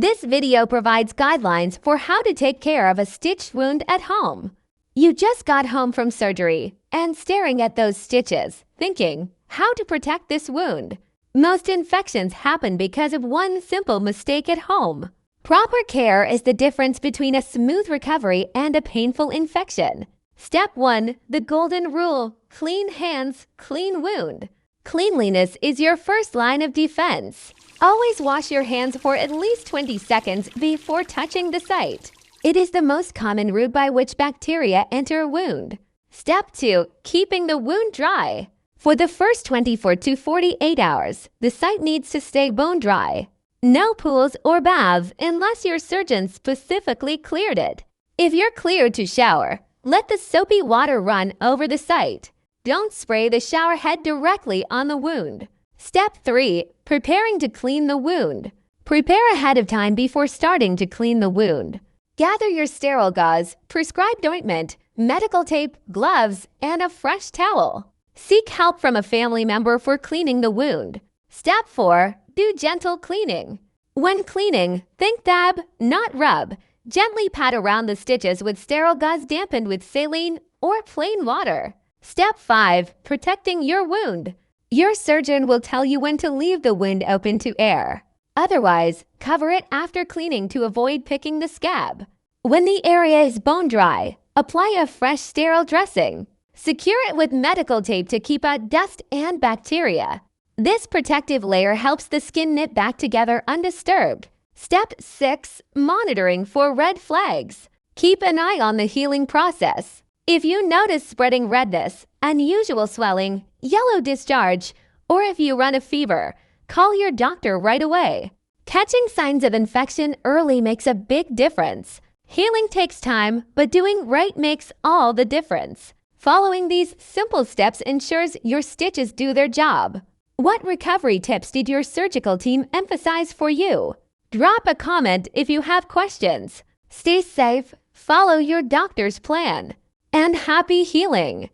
This video provides guidelines for how to take care of a stitched wound at home. You just got home from surgery and staring at those stitches, thinking, how to protect this wound? Most infections happen because of one simple mistake at home. Proper care is the difference between a smooth recovery and a painful infection. Step 1. The golden rule. Clean hands, clean wound. Cleanliness is your first line of defense. Always wash your hands for at least 20 seconds before touching the site. It is the most common route by which bacteria enter a wound. Step 2. Keeping the wound dry. For the first 24 to 48 hours, the site needs to stay bone dry. No pools or baths unless your surgeon specifically cleared it. If you're cleared to shower, let the soapy water run over the site. Don't spray the shower head directly on the wound. Step 3. Preparing to clean the wound. Prepare ahead of time before starting to clean the wound. Gather your sterile gauze, prescribed ointment, medical tape, gloves, and a fresh towel. Seek help from a family member for cleaning the wound. Step 4. Do gentle cleaning. When cleaning, think dab, not rub. Gently pat around the stitches with sterile gauze dampened with saline or plain water. Step 5. Protecting your wound. Your surgeon will tell you when to leave the wound open to air. Otherwise, cover it after cleaning to avoid picking the scab. When the area is bone dry, apply a fresh sterile dressing. Secure it with medical tape to keep out dust and bacteria. This protective layer helps the skin knit back together undisturbed. Step 6. Monitoring for red flags. Keep an eye on the healing process. If you notice spreading redness, unusual swelling, yellow discharge, or if you run a fever, call your doctor right away. Catching signs of infection early makes a big difference. Healing takes time, but doing right makes all the difference. Following these simple steps ensures your stitches do their job. What recovery tips did your surgical team emphasize for you? Drop a comment if you have questions. Stay safe, follow your doctor's plan, and happy healing!